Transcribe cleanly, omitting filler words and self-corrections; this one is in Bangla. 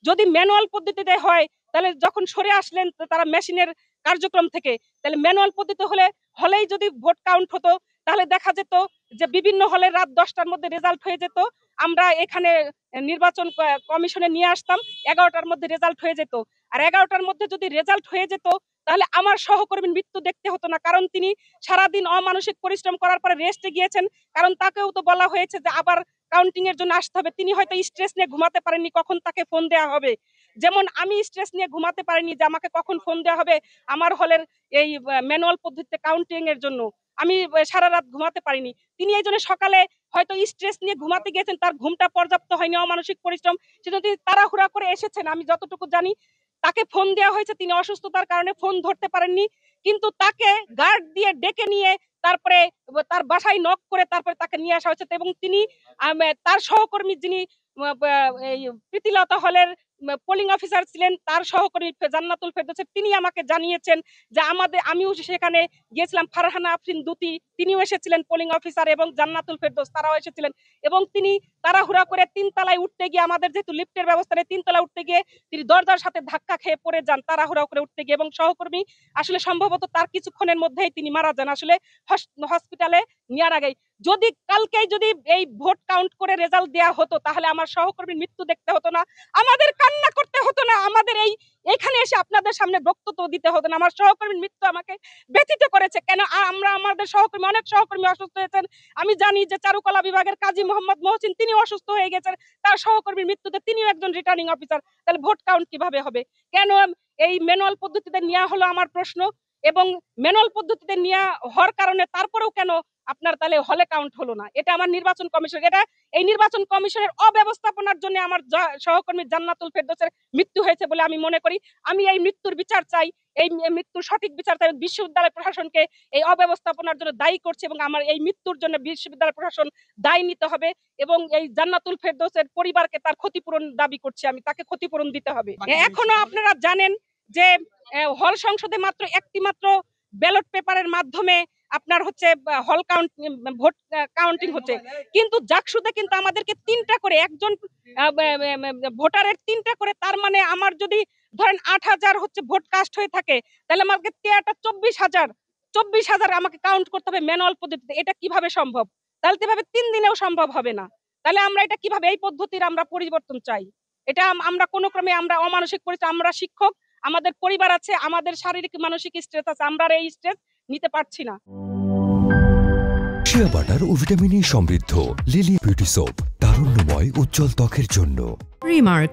যদি ম্যানুয়াল পদ্ধতিতে হয় তাহলে যখন সরে আসলেন তারা মেশিনের কার্যক্রম থেকে, তাহলে ম্যানুয়াল পদ্ধতি হলেই যদি ভোট কাউন্ট হতো তাহলে দেখা যেত যে বিভিন্ন হলে রাত 10টার মধ্যে রেজাল্ট হয়ে যেত। আমরা এখানে নির্বাচন কমিশনে নিয়ে আসতাম, 11টার মধ্যে রেজাল্ট হয়ে যেত। আর 11টার মধ্যে যদি রেজাল্ট হয়ে যেত তাহলে আমার সহকর্মীর মৃত্যু দেখতে হতো না, কারণ তিনি সারাদিন অমানসিক পরিশ্রম করার পরে রেস্টে গিয়েছেন। কারণ তাকেও তো বলা হয়েছে যে আবার কাউন্টিং এর জন্য আসতে হবে। তিনি হয়তো স্ট্রেস নিয়ে ঘুমাতে পারেননি কখন তাকে ফোন দেওয়া হবে, যেমন আমি স্ট্রেস নিয়ে ঘুমাতে পারিনি যে আমাকে কখন ফোন দেওয়া হবে আমার হলের এই ম্যানুয়াল পদ্ধতিতে কাউন্টিং এর জন্য। আমি সারা রাত ঘুমাতে পারিনি। তিনি এই জন্য সকালে হয়তো স্ট্রেস নিয়ে ঘুমাতে গিয়েছেন, তার ঘুমটা পর্যাপ্ত হয়নি, অমানসিক পরিশ্রম, সেজন্য তিনি তাড়াহুড়া করে এসেছেন। আমি যতটুকু জানি তাকে ফোন দেওয়া হয়েছে, তিনি অসুস্থতার কারণে ফোন ধরতে পারেননি, কিন্তু তাকে গার্ড দিয়ে ডেকে নিয়ে তারপরে তার বাসায় নক করে তারপরে তাকে নিয়ে আসা হয়েছে। এবং তিনি তার সহকর্মী যিনি এই প্রীতিলতা হলের পোলিং অফিসার ছিলেন, তার সহকর্মী জান্নাতুল ফেরদৌস, তিনি আমাকে জানিয়েছেন যে আমিও সেখানে গিয়েছিলাম। ফারহানা আফরিন দুতি তিনিও এসেছিলেন পোলিং অফিসার, এবং জান্নাতুল ফেরদৌস তারাও এসেছিলেন। এবং তিনি তাড়াহুড়া করে 3তলায় উঠতে গিয়ে, আমাদের যেহেতু লিফটের ব্যবস্থা নেই, 3তলায় উঠতে গিয়ে তিনি দরজার সাথে ধাক্কা খেয়ে পড়ে যান তাড়াহুড়া করে উঠতে গিয়ে, এবং সহকর্মী আসলে সম্ভবত তার কিছুক্ষণের মধ্যেই তিনি মারা যান আসলে হসপিটালে নেওয়ার আগেই। যদি কালকেই যদি এই ভোট কাউন্ট করে রেজাল্ট দেওয়া হতো তাহলে আমার সহকর্মীর মৃত্যু দেখতে হতো না, আমাদের কান্না করতে হতো না, আমাদের এইখানে এসে আপনাদের সামনে বক্তব্য দিতে হতো না। আমার সহকর্মীর মৃত্যু আমাকে ব্যথিত করেছে। কেন আমাদের সহকর্মী, অনেক সহকর্মী অসুস্থ হয়েছেন। আমি জানি যে চারুকলা বিভাগের কাজী মোহাম্মদ মহসিন তিনি অসুস্থ হয়ে গেছেন, তার সহকর্মীর মৃত্যুতে তিনিও একজন রিটার্নিং অফিসার। তাহলে ভোট কাউন্ট কিভাবে হবে? কেন এই ম্যানুয়াল পদ্ধতিতে নেওয়া হলো আমার প্রশ্ন। এবং ম্যানুয়াল পদ্ধতিতে নেওয়া হওয়ার কারণে তারপরেও কেন আপনার তাহলে হলে কাউন্ট হলো না? এটা আমার নির্বাচন কমিশন, এই নির্বাচন কমিশনের অব্যবস্থাপনার জন্য আমার সহকর্মী জান্নাতুল ফেরদৌসের মৃত্যু হয়েছে বলে আমি মনে করি। আমি এই মৃত্যুর বিচার চাই, এই মৃত্যুর সঠিক বিচার চাই। বিশ্ববিদ্যালয় প্রশাসনকে এই অব্যবস্থাপনার জন্য দায়ী করছে, এবং আমার এই মৃত্যুর জন্য বিশ্ববিদ্যালয় প্রশাসন দায় নিতে হবে, এবং এই জান্নাতুল ফেরদৌসের পরিবারকে তার ক্ষতিপূরণ দাবি করছি আমি, তাকে ক্ষতিপূরণ দিতে হবে। এখনো আপনারা জানেন যে হল সংসদে মাত্র একটি মাত্র ব্যালট পেপারের মাধ্যমে আপনার হচ্ছে হল ভোট কাউন্টিং হচ্ছে, কিন্তু জাকসুতে কিন্তু আমাদেরকে 3টা করে, একজন ভোটারের 3টা করে, তার মানে আমার যদি ধরেন 8,000 হচ্ছে ভোট কাস্ট হয়ে থাকে, তাহলে আমাকে 24,000 আমাকে কাউন্ট করতে হবে ম্যানুয়াল পদ্ধতিতে। এটা কিভাবে সম্ভব? তাহলে তো এভাবে 3 দিনেও সম্ভব হবে না। তাহলে আমরা এটা কিভাবে, এই পদ্ধতির আমরা পরিবর্তন চাই। এটা আমরা কোনো ক্রমে আমরা অমানসিক পরিশ্রম, আমরা শিক্ষক, আমাদের পরিবার আছে, আমাদের শারীরিক মানসিক স্ট্রেস আছে, আমরা এই স্ট্রেস নিতে পারছি না। শিয়া বাটার ও ভিটামিন ই সমৃদ্ধ লিলি বিউটি সোপ, তারুণ্যময় উজ্জ্বল ত্বকের জন্য। রিমার্ক।